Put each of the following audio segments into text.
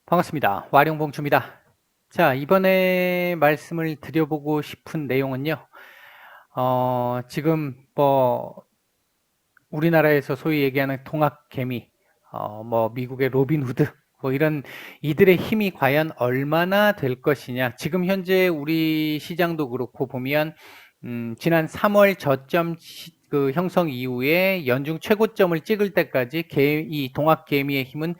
반갑습니다. 와룡봉주입니다. 자, 이번에 말씀을 드려보고 싶은 내용은요, 지금 우리나라에서 소위 얘기하는 동학개미, 미국의 로빈후드, 이런 이들의 힘이 과연 얼마나 될 것이냐. 지금 현재 우리 시장도 그렇고 보면, 지난 3월 저점 그 형성 이후에 연중 최고점을 찍을 때까지 이 동학개미의 힘은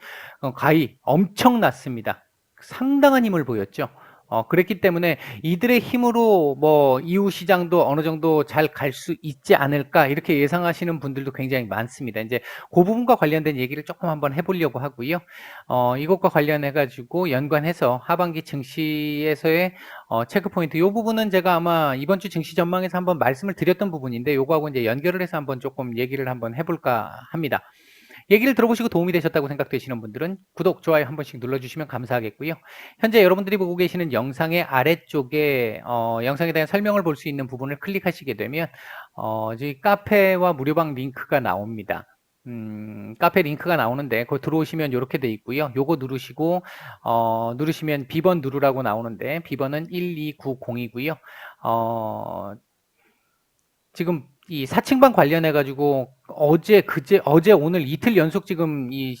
가히 엄청났습니다. 상당한 힘을 보였죠. 그랬기 때문에 이들의 힘으로 이후 시장도 어느 정도 잘 갈 수 있지 않을까 이렇게 예상하시는 분들도 굉장히 많습니다. 이제 그 부분과 관련된 얘기를 조금 한번 해보려고 하고요. 이것과 관련해 가지고 연관해서 하반기 증시에서의 체크 포인트 이 부분은 제가 아마 이번 주 증시 전망에서 한번 말씀을 드렸던 부분인데 요거하고 이제 연결을 해서 한번 조금 얘기를 한번 해볼까 합니다. 얘기를 들어보시고 도움이 되셨다고 생각되시는 분들은 구독, 좋아요 한 번씩 눌러주시면 감사하겠고요. 현재 여러분들이 보고 계시는 영상의 아래쪽에 영상에 대한 설명을 볼 수 있는 부분을 클릭하시게 되면 저희 카페와 무료방 링크가 나옵니다. 카페 링크가 나오는데 거기 들어오시면 이렇게 돼 있고요. 요거 누르시고 누르시면 B번 누르라고 나오는데 B번은 12902고요. 지금 이 사칭방 관련해 가지고 어제 오늘 이틀 연속 지금 이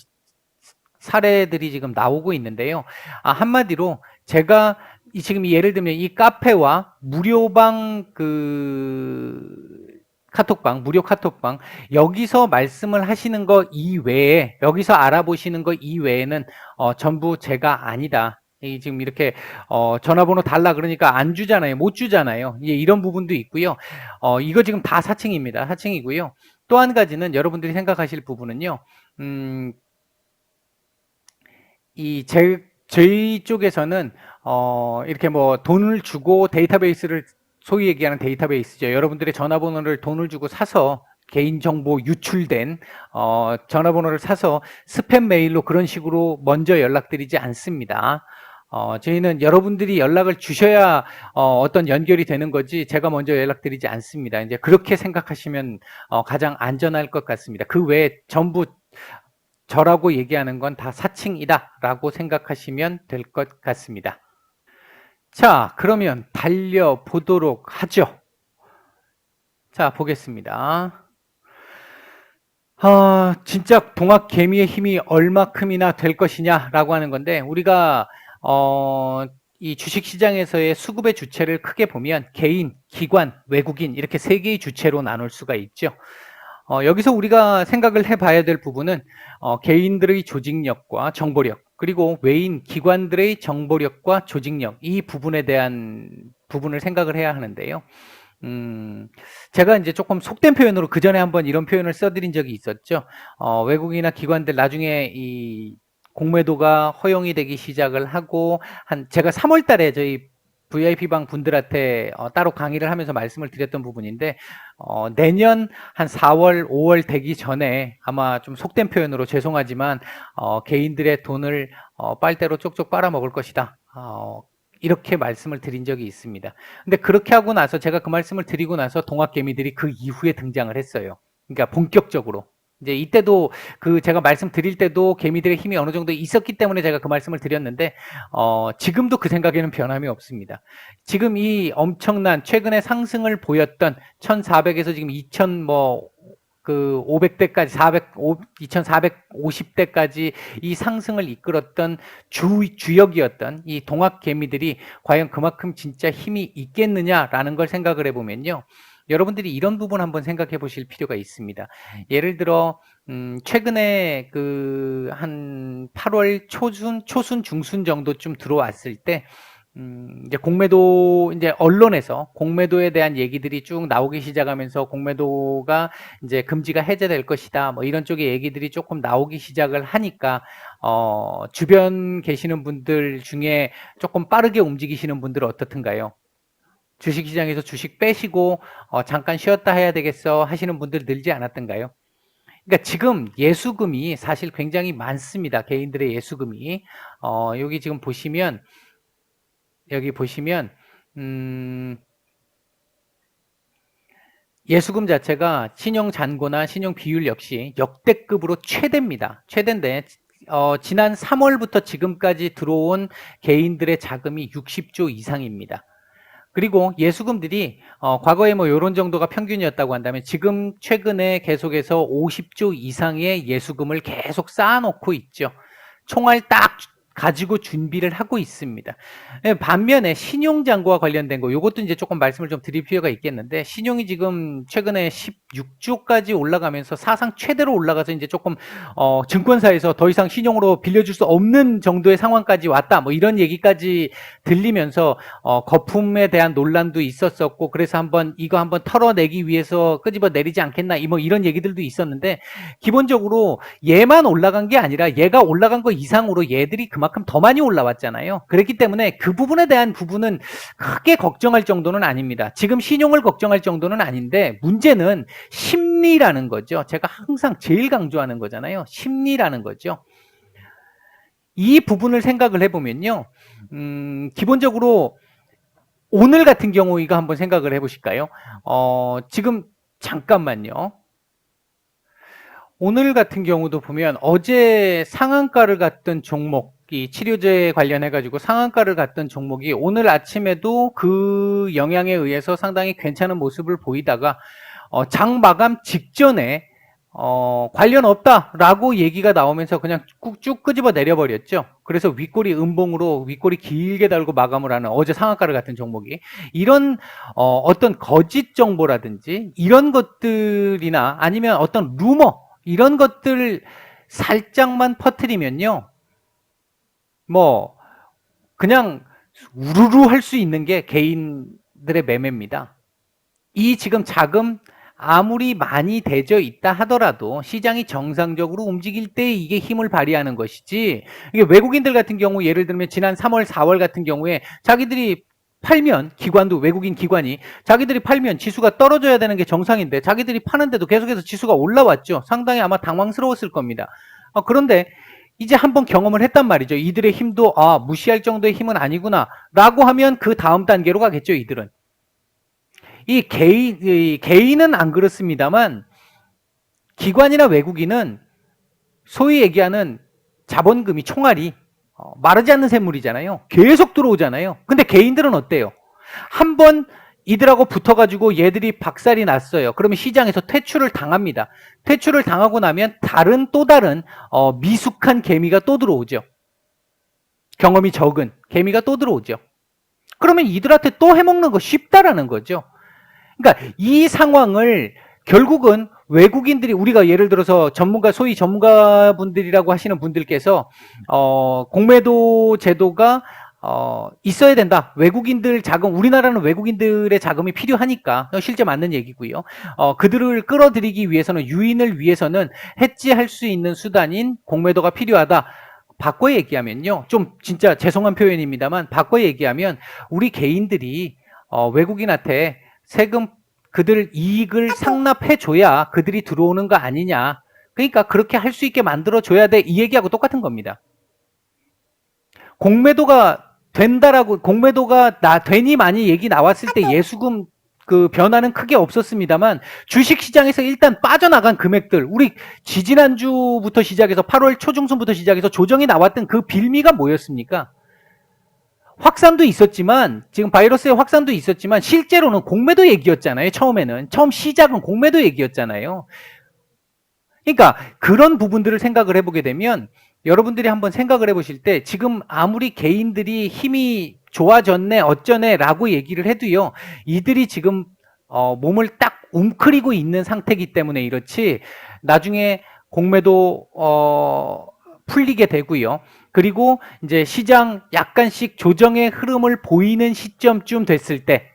사례들이 지금 나오고 있는데요. 한마디로 제가 지금 예를 들면 이 카페와 무료방 카톡방, 무료 카톡방, 여기서 말씀을 하시는 거 이외에, 여기서 알아보시는 거 이외에는, 전부 제가 아니다. 지금 이렇게, 전화번호 달라 그러니까 안 주잖아요. 못 주잖아요. 이런 부분도 있고요. 이거 지금 다 사칭입니다. 사칭이고요. 또 한 가지는 여러분들이 생각하실 부분은요, 음, 저희 쪽에서는 이렇게 돈을 주고 데이터베이스를 소위 얘기하는 데이터베이스죠. 여러분들의 전화번호를 돈을 주고 사서 개인정보 유출된 전화번호를 사서 스팸 메일로 그런 식으로 먼저 연락드리지 않습니다. 저희는 여러분들이 연락을 주셔야 어떤 연결이 되는 거지 제가 먼저 연락드리지 않습니다. 이제 그렇게 생각하시면 가장 안전할 것 같습니다. 그 외에 전부 저라고 얘기하는 건 다 사칭이다 라고 생각하시면 될 것 같습니다. 자, 그러면 달려보도록 하죠. 자, 보겠습니다. 진짜 동학개미의 힘이 얼마큼이나 될 것이냐라고 하는 건데 우리가 이 주식시장에서의 수급의 주체를 크게 보면 개인, 기관, 외국인 이렇게 세 개의 주체로 나눌 수가 있죠. 여기서 우리가 생각을 해봐야 될 부분은 개인들의 조직력과 정보력 그리고 외인 기관들의 정보력과 조직력 이 부분에 대한 부분을 생각을 해야 하는데요. 제가 이제 조금 속된 표현으로 그 전에 한번 이런 표현을 써드린 적이 있었죠. 외국이나 기관들 나중에 이 공매도가 허용이 되기 시작을 하고 제가 3월 달에 저희 VIP방 분들한테 따로 강의를 하면서 말씀을 드렸던 부분인데 내년 한 4월, 5월 되기 전에 아마 좀 속된 표현으로 죄송하지만 개인들의 돈을 빨대로 쪽쪽 빨아먹을 것이다. 이렇게 말씀을 드린 적이 있습니다. 근데 그렇게 하고 나서 제가 그 말씀을 드리고 나서 동학개미들이 그 이후에 등장을 했어요. 그러니까 본격적으로. 이제 이때도 제가 말씀드릴 때도 개미들의 힘이 어느 정도 있었기 때문에 제가 그 말씀을 드렸는데 지금도 그 생각에는 변함이 없습니다. 지금 이 엄청난 최근에 상승을 보였던 1400에서 지금 2000 500대까지 2450대까지 이 상승을 이끌었던 주역이었던 이 동학개미들이 과연 그만큼 진짜 힘이 있겠느냐라는 걸 생각을 해보면요. 여러분들이 이런 부분 한번 생각해 보실 필요가 있습니다. 예를 들어 최근에 한 8월 초순 중순 정도쯤 들어왔을 때 이제 공매도 이제 언론에서 공매도에 대한 얘기들이 쭉 나오기 시작하면서 공매도가 이제 금지가 해제될 것이다. 이런 쪽의 얘기들이 조금 나오기 시작을 하니까 주변 계시는 분들 중에 조금 빠르게 움직이시는 분들은 어떻든가요? 주식시장에서 주식 빼시고 잠깐 쉬었다 해야 되겠어 하시는 분들 늘지 않았던가요? 그러니까 지금 예수금이 사실 굉장히 많습니다. 개인들의 예수금이 여기 지금 보시면 여기 보시면 예수금 자체가 신용 잔고나 신용 비율 역시 역대급으로 최대입니다. 최대인데 지난 3월부터 지금까지 들어온 개인들의 자금이 60조 이상입니다. 그리고 예수금들이 과거에 뭐 요런 정도가 평균이었다고 한다면 지금 최근에 계속해서 50조 이상의 예수금을 계속 쌓아놓고 있죠. 총알 딱 가지고 준비를 하고 있습니다. 반면에 신용잔고와 관련된 거, 요것도 이제 조금 말씀을 좀 드릴 필요가 있겠는데, 신용이 지금 최근에 16조까지 올라가면서 사상 최대로 올라가서 이제 조금 증권사에서 더 이상 신용으로 빌려줄 수 없는 정도의 상황까지 왔다, 뭐 이런 얘기까지 들리면서 거품에 대한 논란도 있었었고, 그래서 이거 한번 털어내기 위해서 끄집어 내리지 않겠나, 뭐 이런 얘기들도 있었는데, 기본적으로 얘만 올라간 게 아니라 얘가 올라간 거 이상으로 얘들이 그만큼 더 많이 올라왔잖아요. 그렇기 때문에 그 부분에 대한 부분은 크게 걱정할 정도는 아닙니다. 지금 신용을 걱정할 정도는 아닌데, 문제는 심리라는 거죠. 제가 항상 제일 강조하는 거잖아요. 심리라는 거죠. 이 부분을 생각을 해보면요, 기본적으로 오늘 같은 경우 이거 한번 생각을 해보실까요? 지금 잠깐만요. 오늘 같은 경우도 보면 어제 상한가를 갔던 종목이, 치료제 관련해 가지고 상한가를 갔던 종목이 오늘 아침에도 그 영향에 의해서 상당히 괜찮은 모습을 보이다가 장 마감 직전에 관련 없다라고 얘기가 나오면서 그냥 쭉 끄집어 내려버렸죠. 그래서 윗꼬리 음봉으로 윗꼬리 길게 달고 마감을 하는 어제 상한가를 갔던 종목이, 이런 어떤 거짓 정보라든지 이런 것들이나 아니면 어떤 루머, 이런 것들 살짝만 퍼뜨리면요, 뭐 그냥 우르르 할 수 있는 게 개인들의 매매입니다. 이 지금 자금 아무리 많이 대져 있다 하더라도 시장이 정상적으로 움직일 때 이게 힘을 발휘하는 것이지, 이게 외국인들 같은 경우 예를 들면 지난 3월, 4월 같은 경우에 자기들이 팔면, 기관도, 외국인 기관이 자기들이 팔면 지수가 떨어져야 되는 게 정상인데 자기들이 파는데도 계속해서 지수가 올라왔죠. 상당히 아마 당황스러웠을 겁니다. 그런데 이제 한번 경험을 했단 말이죠. 이들의 힘도 무시할 정도의 힘은 아니구나 라고 하면 그 다음 단계로 가겠죠. 이들은. 이 개인은 안 그렇습니다만 기관이나 외국인은 소위 얘기하는 자본금이, 총알이 마르지 않는 샘물이잖아요. 계속 들어오잖아요. 근데 개인들은 어때요? 한번 이들하고 붙어가지고 얘들이 박살이 났어요. 그러면 시장에서 퇴출을 당합니다. 퇴출을 당하고 나면 또 다른 미숙한 개미가 또 들어오죠. 경험이 적은 개미가 또 들어오죠. 그러면 이들한테 또 해먹는 거 쉽다라는 거죠. 그러니까 이 상황을 결국은 외국인들이, 우리가 예를 들어서 소위 전문가분들이라고 하시는 분들께서 공매도 제도가 있어야 된다. 외국인들 자금, 우리나라는 외국인들의 자금이 필요하니까, 실제 맞는 얘기고요. 그들을 끌어들이기 위해서는, 유인을 위해서는 해지할 수 있는 수단인 공매도가 필요하다. 바꿔 얘기하면요, 좀 진짜 죄송한 표현입니다만 바꿔 얘기하면 우리 개인들이 외국인한테 세금, 그들 이익을 상납해줘야 그들이 들어오는 거 아니냐. 그러니까 그렇게 할 수 있게 만들어줘야 돼. 이 얘기하고 똑같은 겁니다. 공매도가 되니 많이 얘기 나왔을 때 예수금 그 변화는 크게 없었습니다만, 주식시장에서 일단 빠져나간 금액들, 우리 지지난주부터 시작해서 8월 초중순부터 시작해서 조정이 나왔던 그 빌미가 뭐였습니까? 확산도 있었지만, 지금 바이러스의 확산도 있었지만 실제로는 공매도 얘기였잖아요. 처음 시작은 공매도 얘기였잖아요. 그러니까 그런 부분들을 생각을 해보게 되면, 여러분들이 한번 생각을 해보실 때 지금 아무리 개인들이 힘이 좋아졌네 어쩌네 라고 얘기를 해도요, 이들이 지금 몸을 딱 웅크리고 있는 상태이기 때문에 이렇지, 나중에 공매도 풀리게 되고요. 그리고 이제 시장 약간씩 조정의 흐름을 보이는 시점쯤 됐을 때,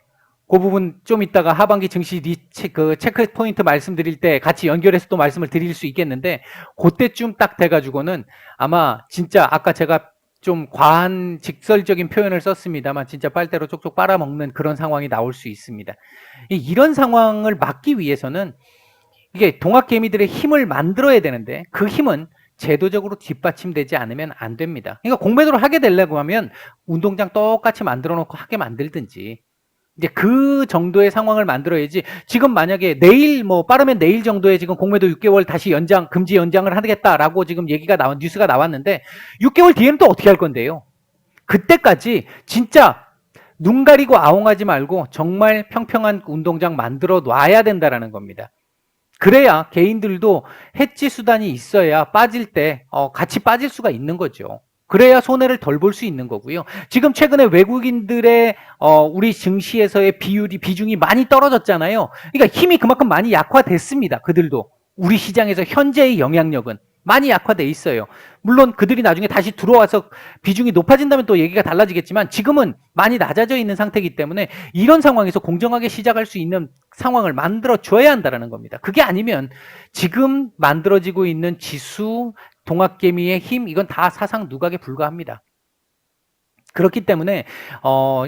그 부분 좀 이따가 하반기 증시 체크 포인트 말씀드릴 때 같이 연결해서 또 말씀을 드릴 수 있겠는데, 그때쯤 딱 돼가지고는 아마 진짜 아까 제가 좀 과한 직설적인 표현을 썼습니다만 진짜 빨대로 쪽쪽 빨아먹는 그런 상황이 나올 수 있습니다. 이런 상황을 막기 위해서는 이게 동학개미들의 힘을 만들어야 되는데, 그 힘은 제도적으로 뒷받침되지 않으면 안 됩니다. 그러니까 공매도를 하게 되려고 하면 운동장 똑같이 만들어 놓고 하게 만들든지, 이제 그 정도의 상황을 만들어야지 지금 만약에 내일 빠르면 내일 정도에 지금 공매도 6개월 다시 금지 연장을 하겠다라고 지금 뉴스가 나왔는데 6개월 뒤에는 또 어떻게 할 건데요? 그때까지 진짜 눈 가리고 아웅하지 말고 정말 평평한 운동장 만들어 놔야 된다라는 겁니다. 그래야 개인들도 해지 수단이 있어야 빠질 때 같이 빠질 수가 있는 거죠. 그래야 손해를 덜 볼 수 있는 거고요. 지금 최근에 외국인들의 우리 증시에서의 비중이 많이 떨어졌잖아요. 그러니까 힘이 그만큼 많이 약화됐습니다. 그들도 우리 시장에서 현재의 영향력은 많이 약화돼 있어요. 물론 그들이 나중에 다시 들어와서 비중이 높아진다면 또 얘기가 달라지겠지만 지금은 많이 낮아져 있는 상태이기 때문에 이런 상황에서 공정하게 시작할 수 있는 상황을 만들어 줘야 한다는 겁니다. 그게 아니면 지금 만들어지고 있는 지수, 동학개미의 힘, 이건 다 사상 누각에 불과합니다. 그렇기 때문에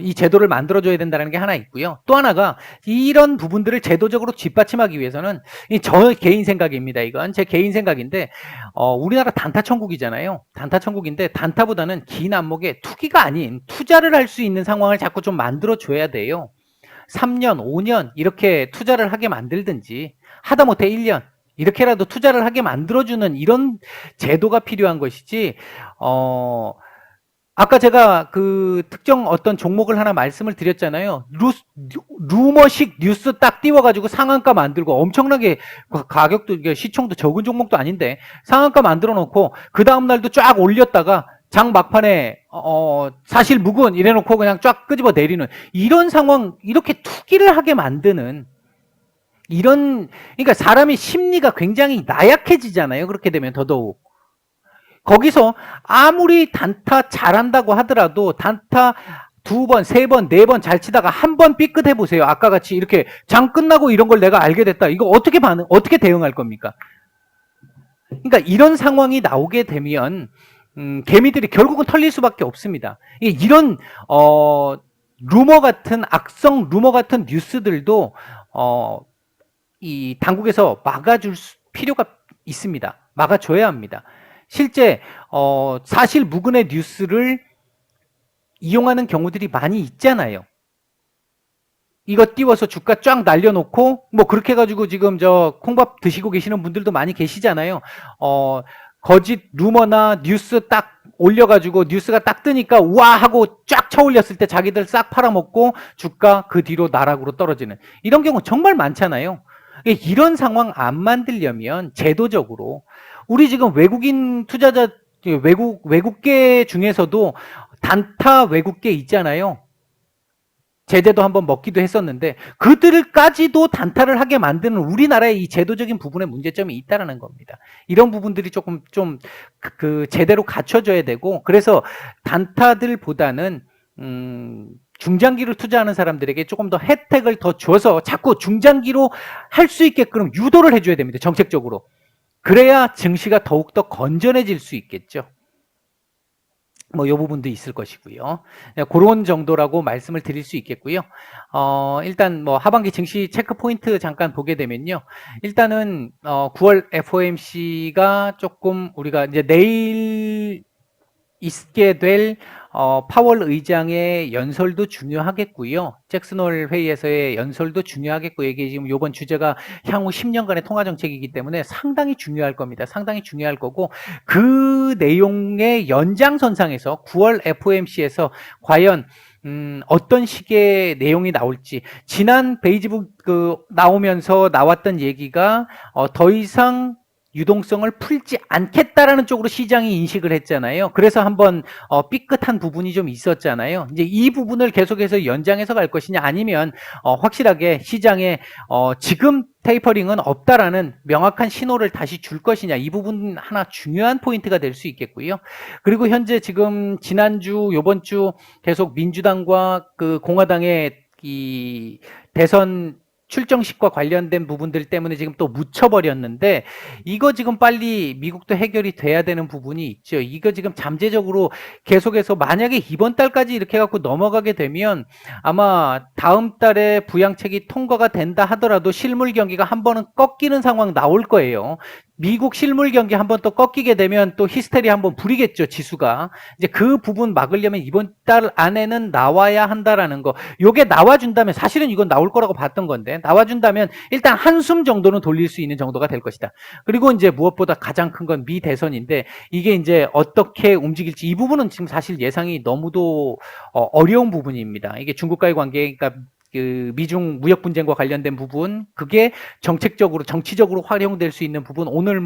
이 제도를 만들어줘야 된다는 게 하나 있고요. 또 하나가 이런 부분들을 제도적으로 뒷받침하기 위해서는 저 개인 생각입니다. 이건 제 개인 생각인데 우리나라 단타 천국이잖아요. 단타 천국인데 단타보다는 긴 안목에 투기가 아닌 투자를 할 수 있는 상황을 자꾸 좀 만들어줘야 돼요. 3년, 5년 이렇게 투자를 하게 만들든지 하다못해 1년 이렇게라도 투자를 하게 만들어주는 이런 제도가 필요한 것이지 아까 제가 그 특정 어떤 종목을 하나 말씀을 드렸잖아요. 루머식 뉴스 딱 띄워가지고 상한가 만들고 엄청나게 가격도 시총도 적은 종목도 아닌데 상한가 만들어 놓고 그 다음날도 쫙 올렸다가 장 막판에 사실 묵은 이래놓고 그냥 쫙 끄집어 내리는 이런 상황, 이렇게 투기를 하게 만드는 그러니까 사람이 심리가 굉장히 나약해지잖아요. 그렇게 되면 더더욱. 거기서 아무리 단타 잘한다고 하더라도 단타 2번, 3번, 4번 잘 치다가 한 번 삐끗해 보세요. 아까 같이 이렇게 장 끝나고 이런 걸 내가 알게 됐다. 이거 어떻게 대응할 겁니까? 그러니까 이런 상황이 나오게 되면 개미들이 결국은 털릴 수밖에 없습니다. 이런 루머 같은 악성 루머 같은 뉴스들도 이 당국에서 막아줄 필요가 있습니다. 막아줘야 합니다. 실제 사실 무근의 뉴스를 이용하는 경우들이 많이 있잖아요. 이거 띄워서 주가 쫙 날려놓고 뭐 그렇게 해가지고 지금 저 콩밥 드시고 계시는 분들도 많이 계시잖아요. 거짓 루머나 뉴스 딱 올려가지고 뉴스가 딱 뜨니까 우와 하고 쫙 쳐올렸을 때 자기들 싹 팔아먹고 주가 그 뒤로 나락으로 떨어지는 이런 경우 정말 많잖아요. 이런 상황 안 만들려면 제도적으로 우리 지금 외국인 투자자 외국계 중에서도 단타 외국계 있잖아요. 제재도 한번 먹기도 했었는데 그들까지도 단타를 하게 만드는 우리나라의 이 제도적인 부분에 문제점이 있다는 겁니다. 이런 부분들이 조금 좀 제대로 갖춰져야 되고 그래서 단타들보다는 중장기를 투자하는 사람들에게 조금 더 혜택을 더 줘서 자꾸 중장기로 할 수 있게끔 유도를 해줘야 됩니다. 정책적으로. 그래야 증시가 더욱더 건전해질 수 있겠죠. 뭐, 요 부분도 있을 것이고요. 그런 정도라고 말씀을 드릴 수 있겠고요. 일단 뭐, 하반기 증시 체크 포인트 잠깐 보게 되면요. 일단은, 9월 FOMC가 조금 우리가 이제 내일 있게 될 파월 의장의 연설도 중요하겠고요. 잭슨홀 회의에서의 연설도 중요하겠고 이게 지금 이번 주제가 향후 10년간의 통화 정책이기 때문에 상당히 중요할 겁니다. 상당히 중요할 거고 그 내용의 연장선상에서 9월 FOMC에서 과연 어떤 식의 내용이 나올지 지난 베이지북 나오면서 나왔던 얘기가 더 이상 유동성을 풀지 않겠다라는 쪽으로 시장이 인식을 했잖아요. 그래서 한번 삐끗한 부분이 좀 있었잖아요. 이제 이 부분을 계속해서 연장해서 갈 것이냐 아니면 확실하게 시장에 지금 테이퍼링은 없다라는 명확한 신호를 다시 줄 것이냐 이 부분 하나 중요한 포인트가 될 수 있겠고요. 그리고 현재 지금 지난주 요번 주 계속 민주당과 그 공화당의 이 대선 출정식과 관련된 부분들 때문에 지금 또 묻혀버렸는데 이거 지금 빨리 미국도 해결이 돼야 되는 부분이 있죠. 이거 지금 잠재적으로 계속해서 만약에 이번 달까지 이렇게 갖고 넘어가게 되면 아마 다음 달에 부양책이 통과가 된다 하더라도 실물 경기가 한 번은 꺾이는 상황 나올 거예요. 미국 실물 경기 한번 또 꺾이게 되면 또 히스테리 한번 부리겠죠, 지수가. 이제 그 부분 막으려면 이번 달 안에는 나와야 한다라는 거. 요게 나와준다면, 사실은 이건 나올 거라고 봤던 건데, 나와준다면 일단 한숨 정도는 돌릴 수 있는 정도가 될 것이다. 그리고 이제 무엇보다 가장 큰 건 미 대선인데, 이게 이제 어떻게 움직일지, 이 부분은 지금 사실 예상이 너무도 어려운 부분입니다. 이게 중국과의 관계, 그러니까 그 미중 무역 분쟁과 관련된 부분, 그게 정책적으로, 정치적으로 활용될 수 있는 부분, 오늘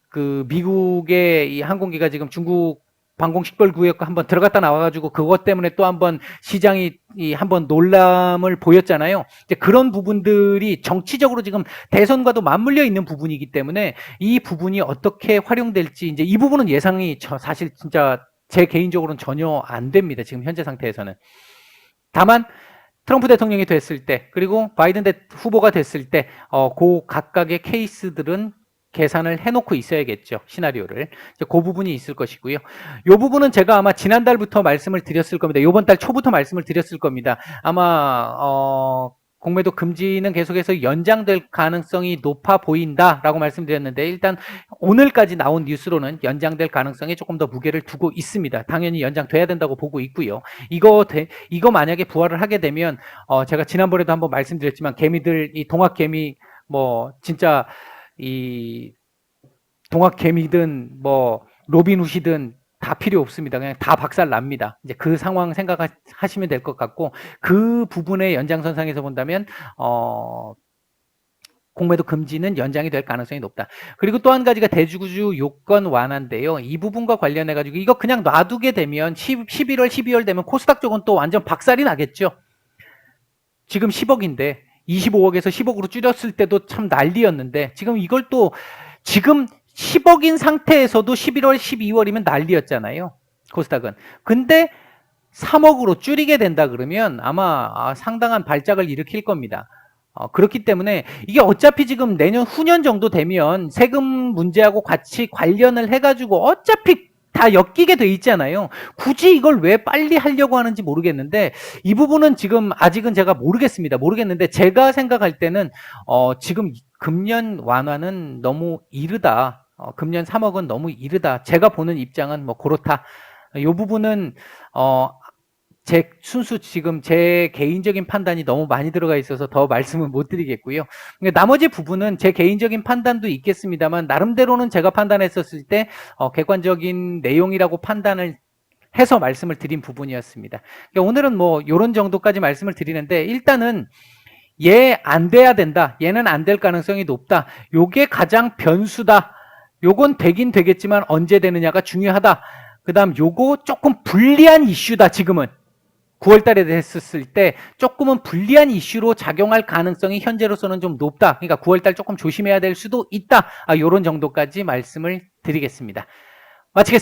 그 미국의 이 항공기가 지금 중국 방공식별구역 한번 들어갔다 나와가지고 그것 때문에 또 한번 시장이 한번 놀람을 보였잖아요. 이제 그런 부분들이 정치적으로 지금 대선과도 맞물려 있는 부분이기 때문에 이 부분이 어떻게 활용될지, 이제 이 부분은 예상이 사실 진짜 제 개인적으로는 전혀 안 됩니다. 지금 현재 상태에서는. 다만 트럼프 대통령이 됐을 때, 그리고 바이든 후보가 됐을 때, 그 각각의 케이스들은 계산을 해놓고 있어야겠죠. 시나리오를. 그 부분이 있을 것이고요. 이 부분은 제가 아마 지난달부터 말씀을 드렸을 겁니다. 이번 달 초부터 말씀을 드렸을 겁니다. 아마 공매도 금지는 계속해서 연장될 가능성이 높아 보인다라고 말씀드렸는데, 일단 오늘까지 나온 뉴스로는 연장될 가능성에 조금 더 무게를 두고 있습니다. 당연히 연장돼야 된다고 보고 있고요. 이거 만약에 부활을 하게 되면 제가 지난번에도 한번 말씀드렸지만, 개미들, 이 동학개미 진짜 이 동학개미든 로빈훗이든 다 필요 없습니다. 그냥 다 박살 납니다. 이제 그 상황 생각하시면 될 것 같고, 그 부분의 연장선상에서 본다면 공매도 금지는 연장이 될 가능성이 높다. 그리고 또 한 가지가 대주주 요건 완화인데요. 이 부분과 관련해 가지고 이거 그냥 놔두게 되면 11월, 12월 되면 코스닥 쪽은 또 완전 박살이 나겠죠. 지금 10억인데 25억에서 10억으로 줄였을 때도 참 난리였는데, 지금 이걸 또 지금 10억인 상태에서도 11월, 12월이면 난리였잖아요. 코스닥은. 근데 3억으로 줄이게 된다 그러면 아마 상당한 발작을 일으킬 겁니다. 그렇기 때문에 이게 어차피 지금 내년 후년 정도 되면 세금 문제하고 같이 관련을 해가지고 어차피 다 엮이게 돼 있잖아요. 굳이 이걸 왜 빨리 하려고 하는지 모르겠는데, 이 부분은 지금 아직은 제가 모르겠습니다. 모르겠는데 제가 생각할 때는 지금 금년 완화는 너무 이르다. 금년 3억은 너무 이르다. 제가 보는 입장은 그렇다. 이 부분은 지금 제 개인적인 판단이 너무 많이 들어가 있어서 더 말씀은 못 드리겠고요. 나머지 부분은 제 개인적인 판단도 있겠습니다만, 나름대로는 제가 판단했었을 때 객관적인 내용이라고 판단을 해서 말씀을 드린 부분이었습니다. 오늘은 이런 정도까지 말씀을 드리는데, 일단은 얘 안 돼야 된다, 얘는 안 될 가능성이 높다, 요게 가장 변수다, 요건 되긴 되겠지만 언제 되느냐가 중요하다, 그 다음 요거 조금 불리한 이슈다, 지금은 9월 달에 됐었을 때 조금은 불리한 이슈로 작용할 가능성이 현재로서는 좀 높다. 그러니까 9월 달 조금 조심해야 될 수도 있다. 이런 정도까지 말씀을 드리겠습니다. 마치겠습니다.